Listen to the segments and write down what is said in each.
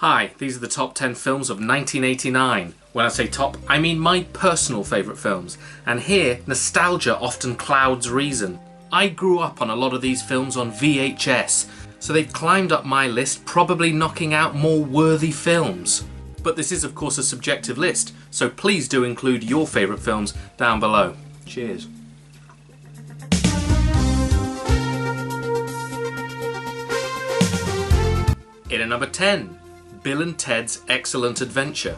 Hi, these are the top 10 films of 1989. When I say top, I mean my personal favourite films. And here, nostalgia often clouds reason. I grew up on a lot of these films on VHS, so they've climbed up my list, probably knocking out more worthy films. But this is of course a subjective list, so please do include your favourite films down below. Cheers. In at number 10, Bill and Ted's Excellent Adventure.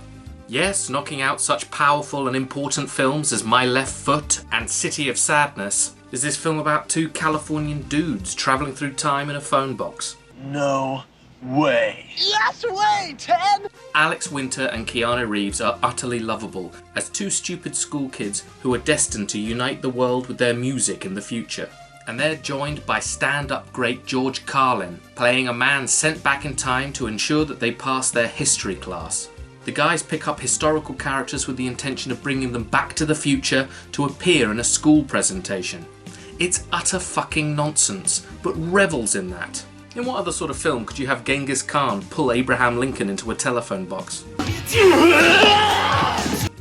Yes, knocking out such powerful and important films as My Left Foot and City of Sadness is this film about two Californian dudes travelling through time in a phone box. No way. Yes way, Ted! Alex Winter and Keanu Reeves are utterly lovable as two stupid school kids who are destined to unite the world with their music in the future. And they're joined by stand-up great George Carlin, playing a man sent back in time to ensure that they pass their history class. The guys pick up historical characters with the intention of bringing them back to the future to appear in a school presentation. It's utter fucking nonsense, but revels in that. In what other sort of film could you have Genghis Khan pull Abraham Lincoln into a telephone box?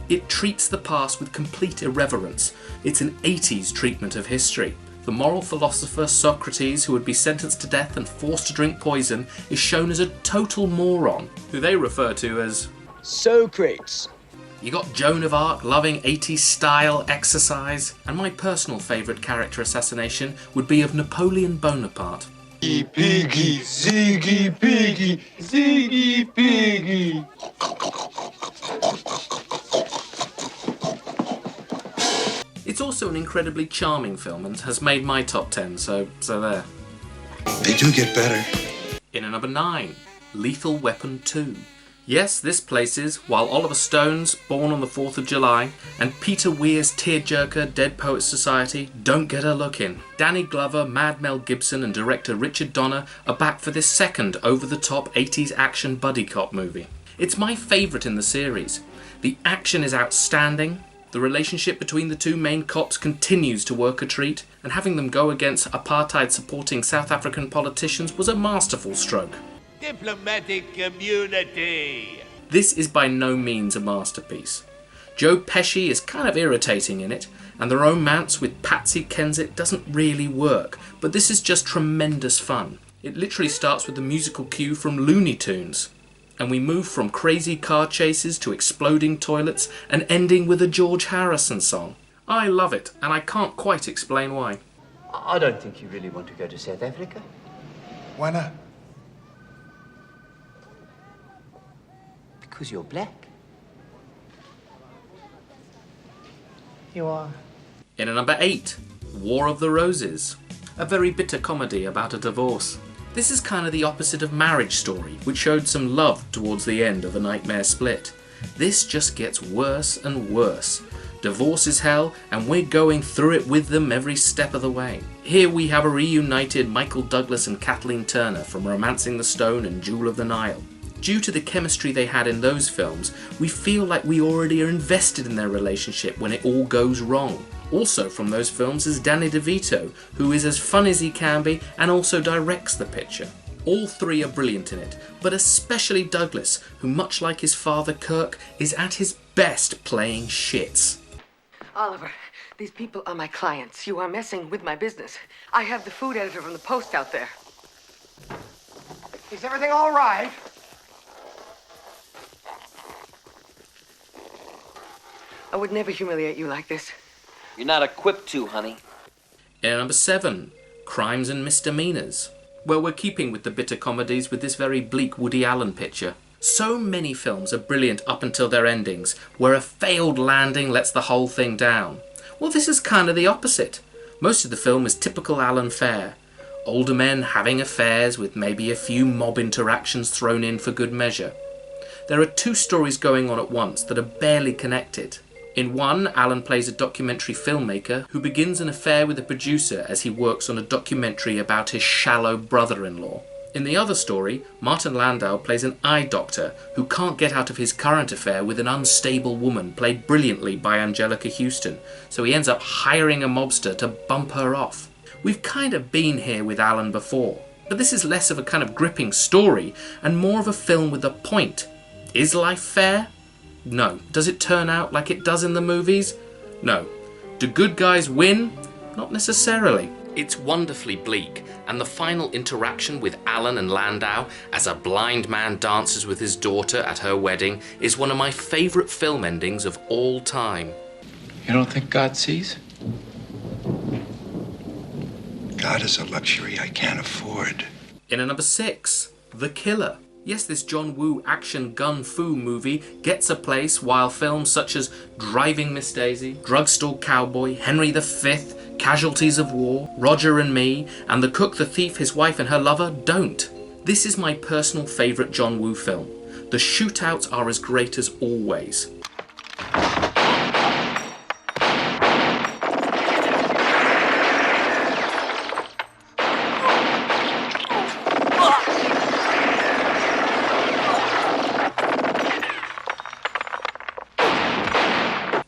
It treats the past with complete irreverence. It's an 80s treatment of history. The moral philosopher Socrates, who would be sentenced to death and forced to drink poison, is shown as a total moron, who they refer to as Socrates. You got Joan of Arc loving 80s style exercise, and my personal favourite character assassination would be of Napoleon Bonaparte. Piggy, Ziggy Piggy, Ziggy Piggy. It's also an incredibly charming film and has made my top 10, so there. They do get better. In at number 9, Lethal Weapon 2. Yes, this places while Oliver Stone's Born on the 4th of July and Peter Weir's tearjerker Dead Poets Society don't get a look in. Danny Glover, Mad Mel Gibson and director Richard Donner are back for this second over-the-top 80s action buddy cop movie. It's my favourite in the series. The action is outstanding. The relationship between the two main cops continues to work a treat, and having them go against apartheid-supporting South African politicians was a masterful stroke. Diplomatic community. This is by no means a masterpiece. Joe Pesci is kind of irritating in it, and the romance with Patsy Kensit doesn't really work, but this is just tremendous fun. It literally starts with the musical cue from Looney Tunes, and we move from crazy car chases to exploding toilets and ending with a George Harrison song. I love it, and I can't quite explain why. I don't think you really want to go to South Africa. Why not? Because you're black. You are. In at number 8, War of the Roses. A very bitter comedy about a divorce. This is kind of the opposite of Marriage Story, which showed some love towards the end of a nightmare split. This just gets worse and worse. Divorce is hell, and we're going through it with them every step of the way. Here we have a reunited Michael Douglas and Kathleen Turner from Romancing the Stone and Jewel of the Nile. Due to the chemistry they had in those films, we feel like we already are invested in their relationship when it all goes wrong. Also from those films is Danny DeVito, who is as fun as he can be and also directs the picture. All three are brilliant in it, but especially Douglas, who much like his father Kirk, is at his best playing shits. Oliver, these people are my clients. You are messing with my business. I have the food editor from the Post out there. Is everything all right? I would never humiliate you like this. You're not equipped to, honey. In at number 7, Crimes and Misdemeanors. Well, we're keeping with the bitter comedies with this very bleak Woody Allen picture. So many films are brilliant up until their endings, where a failed landing lets the whole thing down. Well, this is kind of the opposite. Most of the film is typical Allen fare. Older men having affairs with maybe a few mob interactions thrown in for good measure. There are two stories going on at once that are barely connected. In one, Allen plays a documentary filmmaker who begins an affair with a producer as he works on a documentary about his shallow brother-in-law. In the other story, Martin Landau plays an eye doctor who can't get out of his current affair with an unstable woman played brilliantly by Angelica Houston, so he ends up hiring a mobster to bump her off. We've kind of been here with Allen before. But this is less of a kind of gripping story and more of a film with a point. Is life fair? No. Does it turn out like it does in the movies? No. Do good guys win? Not necessarily. It's wonderfully bleak, and the final interaction with Alan and Landau as a blind man dances with his daughter at her wedding is one of my favourite film endings of all time. You don't think God sees? God is a luxury I can't afford. In at number 6, The Killer. Yes, this John Woo action gun-fu movie gets a place while films such as Driving Miss Daisy, Drugstore Cowboy, Henry V, Casualties of War, Roger and Me, and The Cook, the Thief, His Wife and Her Lover don't. This is my personal favourite John Woo film. The shootouts are as great as always.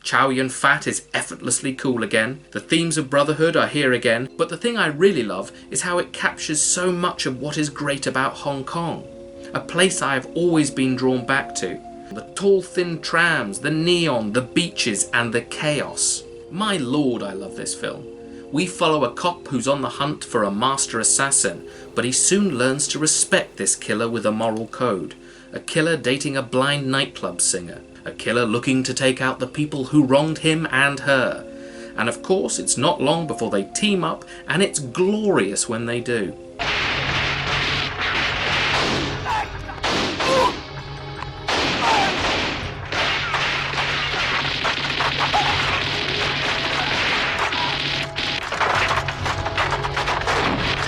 Chow Yun-fat is effortlessly cool again, the themes of brotherhood are here again, but the thing I really love is how it captures so much of what is great about Hong Kong, a place I have always been drawn back to. The tall thin trams, the neon, the beaches and the chaos. My lord, I love this film. We follow a cop who's on the hunt for a master assassin, but he soon learns to respect this killer with a moral code. A killer dating a blind nightclub singer. A killer looking to take out the people who wronged him and her. And of course, it's not long before they team up, and it's glorious when they do.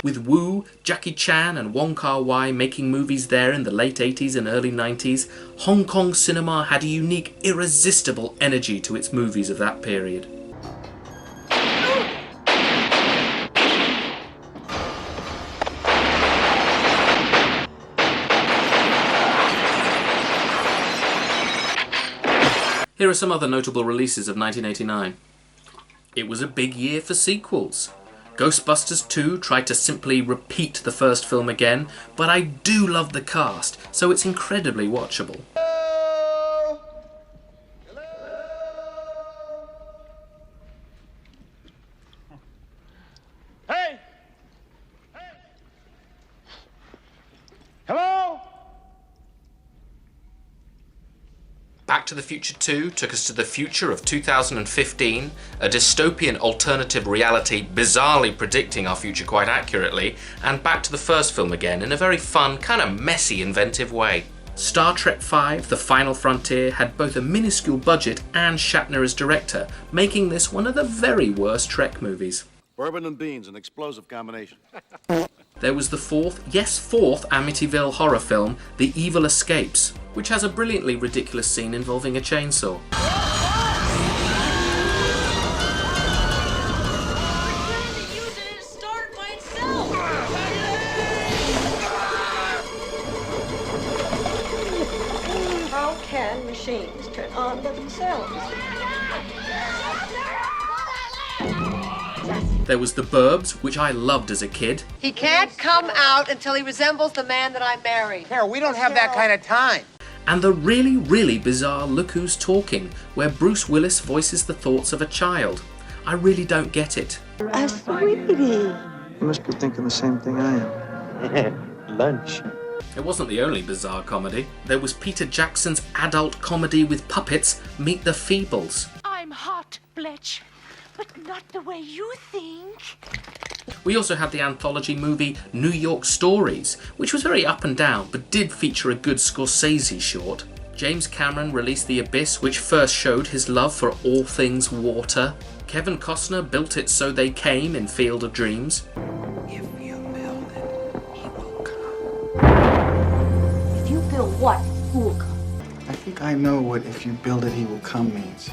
With Woo, Jackie Chan and Wong Kar-wai making movies there in the late 80s and early 90s, Hong Kong cinema had a unique, irresistible energy to its movies of that period. Here are some other notable releases of 1989. It was a big year for sequels. Ghostbusters 2 tried to simply repeat the first film again, but I do love the cast, so it's incredibly watchable. Hey! Hello? Back to the Future 2 took us to the future of 2015, a dystopian alternative reality bizarrely predicting our future quite accurately, and back to the first film again in a very fun, kind of messy, inventive way. Star Trek V, The Final Frontier, had both a minuscule budget and Shatner as director, making this one of the very worst Trek movies. Bourbon and beans, an explosive combination. There was the fourth Amityville horror film, The Evil Escapes, which has a brilliantly ridiculous scene involving a chainsaw. How can machines turn on themselves? There was The Burbs, which I loved as a kid. He can't come out until he resembles the man that I married. Carol, we don't have that kind of time. And the really, really bizarre Look Who's Talking, where Bruce Willis voices the thoughts of a child. I really don't get it. A sweetie. You must be thinking the same thing I am. Lunch. It wasn't the only bizarre comedy. There was Peter Jackson's adult comedy with puppets, Meet the Feebles. I'm hot, Fletch, but not the way you think. We also had the anthology movie New York Stories, which was very up and down, but did feature a good Scorsese short. James Cameron released The Abyss, which first showed his love for all things water. Kevin Costner built It So They Came in Field of Dreams. If you build it, he will come. If you build what, who will come? I think I know what "if you build it, he will come" means.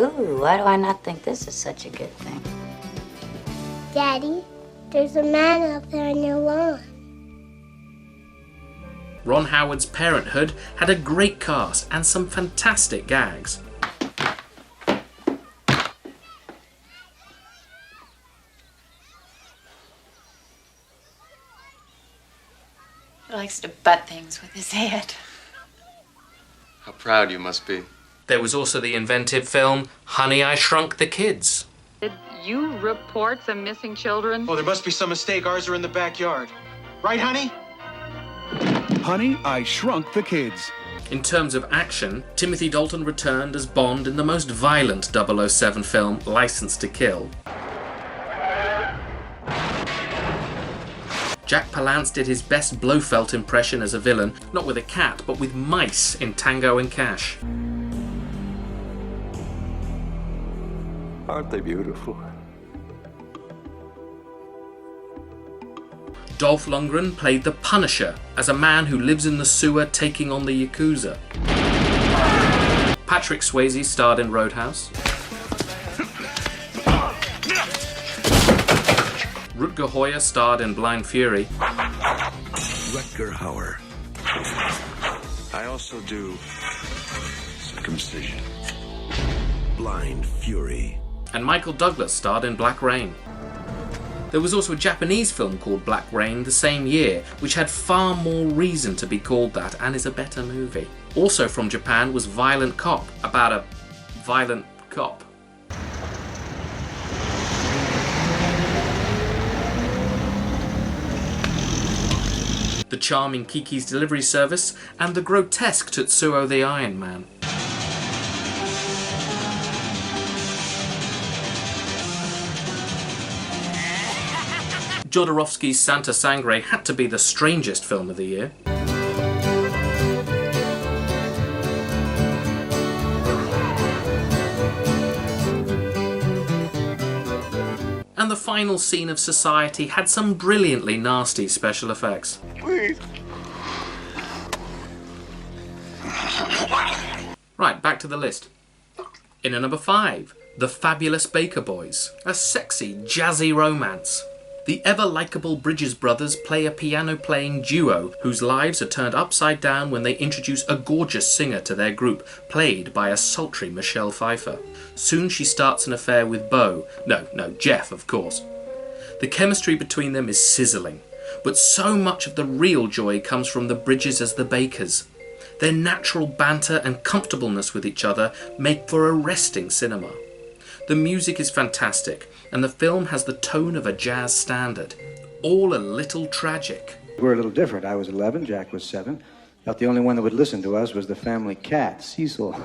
Ooh, why do I not think this is such a good thing? Daddy, there's a man out there on your lawn. Ron Howard's Parenthood had a great cast and some fantastic gags. He likes to butt things with his head. How proud you must be. There was also the inventive film Honey, I Shrunk the Kids. Did you report some missing children? Oh, there must be some mistake. Ours are in the backyard. Right, honey? Honey, I Shrunk the Kids. In terms of action, Timothy Dalton returned as Bond in the most violent 007 film, License to Kill. Jack Palance did his best Blofeld impression as a villain, not with a cat, but with mice in Tango and Cash. Aren't they beautiful? Dolph Lundgren played the Punisher as a man who lives in the sewer taking on the Yakuza. Patrick Swayze starred in Roadhouse. Rutger Hauer starred in Blind Fury. Rutger Hauer. I also do circumcision. Blind Fury. And Michael Douglas starred in Black Rain. There was also a Japanese film called Black Rain the same year, which had far more reason to be called that and is a better movie. Also from Japan was Violent Cop, about a violent cop. The charming Kiki's Delivery Service, and the grotesque Tetsuo the Iron Man. Jodorowsky's Santa Sangre had to be the strangest film of the year. And the final scene of Society had some brilliantly nasty special effects. Please. Right, back to the list. In at number 5, The Fabulous Baker Boys, a sexy, jazzy romance. The ever-likeable Bridges brothers play a piano-playing duo whose lives are turned upside down when they introduce a gorgeous singer to their group, played by a sultry Michelle Pfeiffer. Soon she starts an affair with Beau. No, Jeff, of course. The chemistry between them is sizzling, but so much of the real joy comes from the Bridges as the Bakers. Their natural banter and comfortableness with each other make for arresting cinema. The music is fantastic, and the film has the tone of a jazz standard. All a little tragic. We're a little different. I was 11, Jack was 7. About the only one that would listen to us was the family cat, Cecil.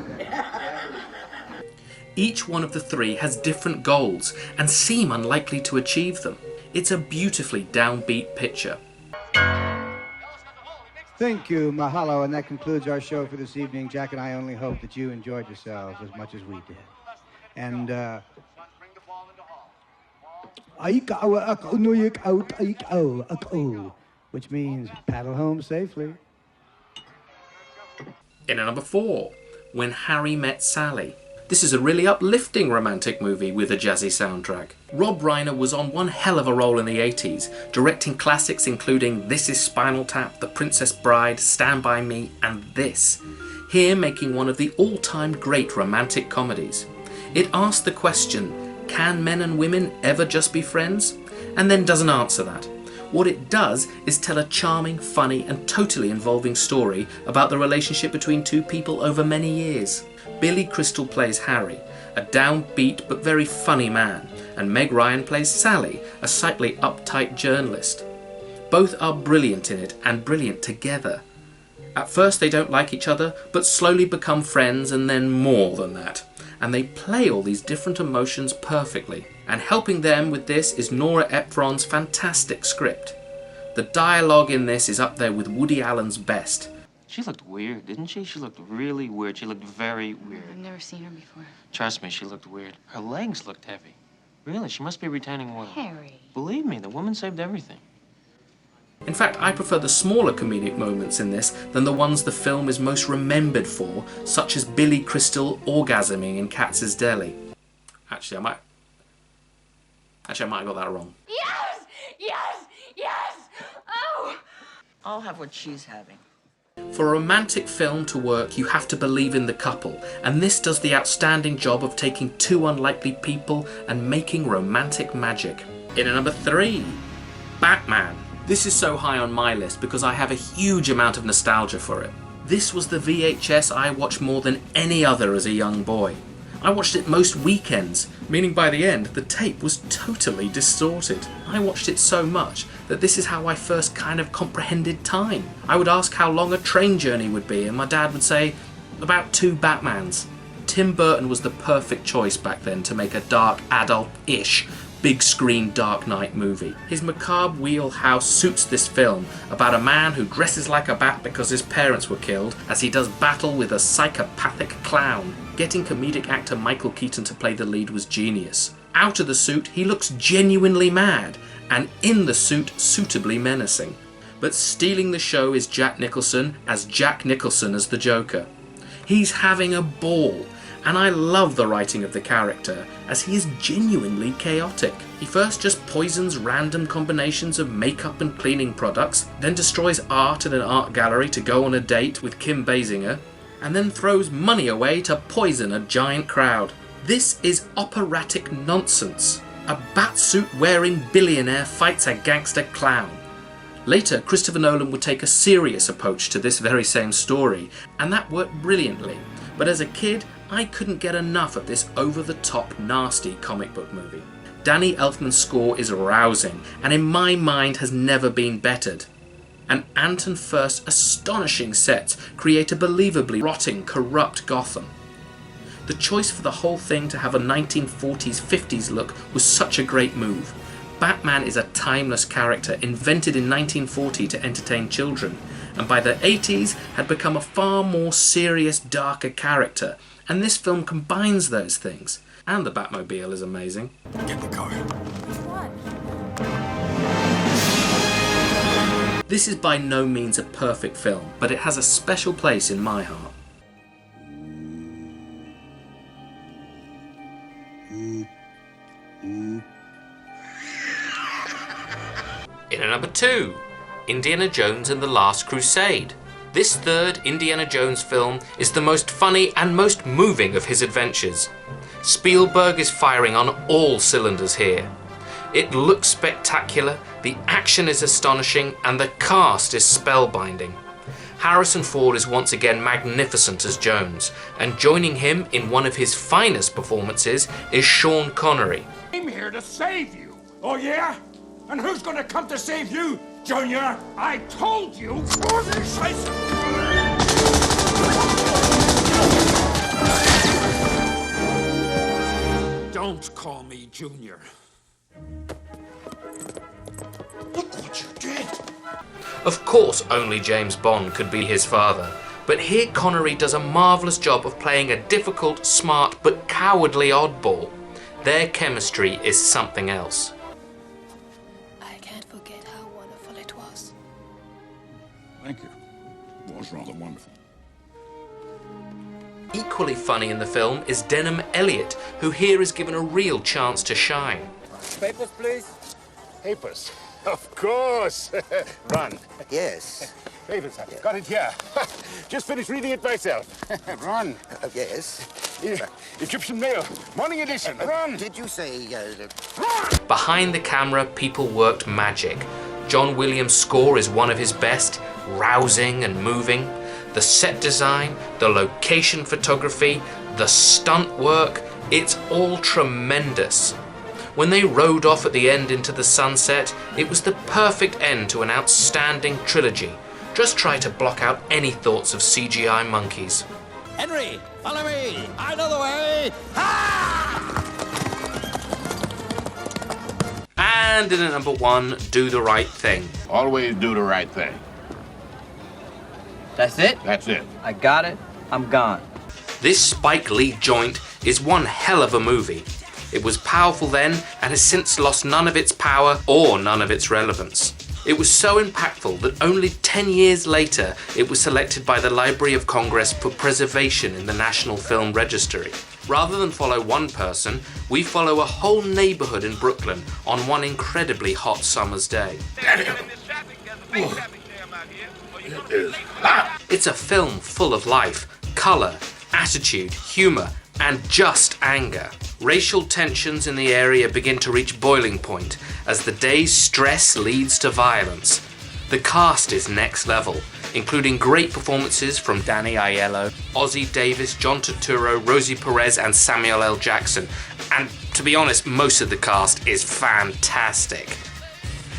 Each one of the three has different goals and seem unlikely to achieve them. It's a beautifully downbeat picture. Thank you, mahalo, and that concludes our show for this evening. Jack and I only hope that you enjoyed yourselves as much as we did. And, which means paddle home safely. In at number 4, When Harry Met Sally. This is a really uplifting romantic movie with a jazzy soundtrack. Rob Reiner was on one hell of a roll in the 80s, directing classics including This Is Spinal Tap, The Princess Bride, Stand By Me, and this. Here making one of the all-time great romantic comedies. It asks the question, can men and women ever just be friends? And then doesn't answer that. What it does is tell a charming, funny, and totally involving story about the relationship between two people over many years. Billy Crystal plays Harry, a downbeat but very funny man, and Meg Ryan plays Sally, a slightly uptight journalist. Both are brilliant in it, and brilliant together. At first they don't like each other, but slowly become friends and then more than that. And they play all these different emotions perfectly. And helping them with this is Nora Ephron's fantastic script. The dialogue in this is up there with Woody Allen's best. She looked weird, didn't she? She looked really weird. She looked very weird. I've never seen her before. Trust me, she looked weird. Her legs looked heavy. Really, she must be retaining oil. Harry. Believe me, the woman saved everything. In fact, I prefer the smaller comedic moments in this than the ones the film is most remembered for, such as Billy Crystal orgasming in Katz's Deli. Actually, I might have got that wrong. Yes! Yes! Yes! Oh! I'll have what she's having. For a romantic film to work, you have to believe in the couple, and this does the outstanding job of taking two unlikely people and making romantic magic. In at number 3, Batman. This is so high on my list because I have a huge amount of nostalgia for it. This was the VHS I watched more than any other as a young boy. I watched it most weekends, meaning by the end the tape was totally distorted. I watched it so much that this is how I first kind of comprehended time. I would ask how long a train journey would be and my dad would say, about 2 Batmans. Tim Burton was the perfect choice back then to make a dark, adult-ish, big screen Dark Knight movie. His macabre wheelhouse suits this film about a man who dresses like a bat because his parents were killed as he does battle with a psychopathic clown. Getting comedic actor Michael Keaton to play the lead was genius. Out of the suit, he looks genuinely mad, and in the suit, suitably menacing. But stealing the show is Jack Nicholson as the Joker. He's having a ball, and I love the writing of the character, as he is genuinely chaotic. He first just poisons random combinations of makeup and cleaning products, then destroys art in an art gallery to go on a date with Kim Basinger, and then throws money away to poison a giant crowd. This is operatic nonsense. A batsuit wearing billionaire fights a gangster clown. Later, Christopher Nolan would take a serious approach to this very same story, and that worked brilliantly. But as a kid, I couldn't get enough of this over-the-top, nasty comic book movie. Danny Elfman's score is rousing, and in my mind has never been bettered. And Anton Furst's astonishing sets create a believably rotting, corrupt Gotham. The choice for the whole thing to have a 1940s, 50s look was such a great move. Batman is a timeless character invented in 1940 to entertain children, and by the 80s had become a far more serious, darker character, and this film combines those things. And the Batmobile is amazing. Get in the car. This is by no means a perfect film, but it has a special place in my heart. In at number 2, Indiana Jones and the Last Crusade. This third Indiana Jones film is the most funny and most moving of his adventures. Spielberg is firing on all cylinders here. It looks spectacular, the action is astonishing, and the cast is spellbinding. Harrison Ford is once again magnificent as Jones, and joining him in one of his finest performances is Sean Connery. I'm here to save you. Oh yeah? And who's gonna come to save you, Junior? I told you. Don't call me Junior. Look what you did. Of course, only James Bond could be his father, but here Connery does a marvellous job of playing a difficult, smart, but cowardly oddball. Their chemistry is something else. I can't forget how wonderful it was. Thank you. It was rather wonderful. Equally funny in the film is Denham Elliott, who here is given a real chance to shine. Papers, please. Papers. Of course. Run. Yes. Papers. Got it here. Just finished reading it myself. Run. Yes. Egyptian Mail. Morning edition. Run. Did you say... Behind the camera, people worked magic. John Williams' score is one of his best, rousing and moving. The set design, the location photography, the stunt work, it's all tremendous. When they rode off at the end into the sunset, it was the perfect end to an outstanding trilogy. Just try to block out any thoughts of CGI monkeys. Henry, follow me. I know the way. And in at number 1, Do the Right Thing. Always do the right thing. That's it? That's it. I got it. I'm gone. This Spike Lee joint is one hell of a movie. It was powerful then and has since lost none of its power or none of its relevance. It was so impactful that only 10 years later it was selected by the Library of Congress for preservation in the National Film Registry. Rather than follow one person, we follow a whole neighborhood in Brooklyn on one incredibly hot summer's day. It's a film full of life, color, attitude, humor, and just anger. Racial tensions in the area begin to reach boiling point as the day's stress leads to violence. The cast is next level, including great performances from Danny Aiello, Ozzie Davis, John Turturro, Rosie Perez and Samuel L. Jackson. And to be honest, most of the cast is fantastic.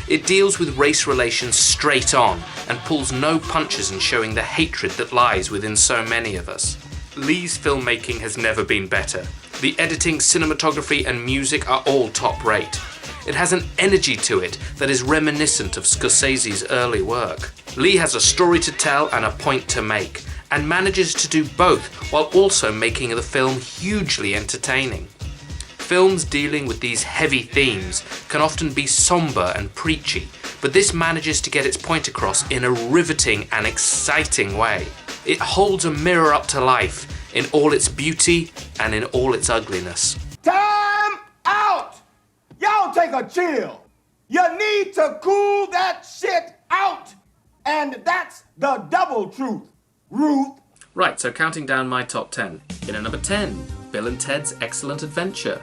It deals with race relations straight on and pulls no punches in showing the hatred that lies within so many of us. Lee's filmmaking has never been better. The editing, cinematography and music are all top rate. It has an energy to it that is reminiscent of Scorsese's early work. Lee has a story to tell and a point to make, and manages to do both while also making the film hugely entertaining. Films dealing with these heavy themes can often be somber and preachy, but this manages to get its point across in a riveting and exciting way. It holds a mirror up to life in all its beauty and in all its ugliness. Time out! Y'all take a chill. You need to cool that shit out. And that's the double truth, Ruth. Right, so counting down my top 10. In at number 10, Bill and Ted's Excellent Adventure.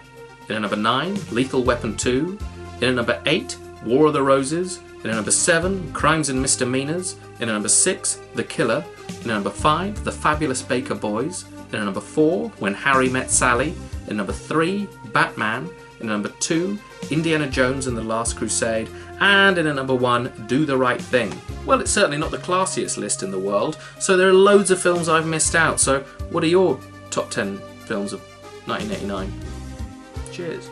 In at number 9, Lethal Weapon 2. In at number 8, War of the Roses. In at number 7, Crimes and Misdemeanors. In at number 6, The Killer. In at number 5, The Fabulous Baker Boys. In at number 4, When Harry Met Sally. In number 3, Batman. In at number 2, Indiana Jones and the Last Crusade. And in at number 1, Do the Right Thing. Well, it's certainly not the classiest list in the world, so there are loads of films I've missed out. So what are your top 10 films of 1989? Cheers.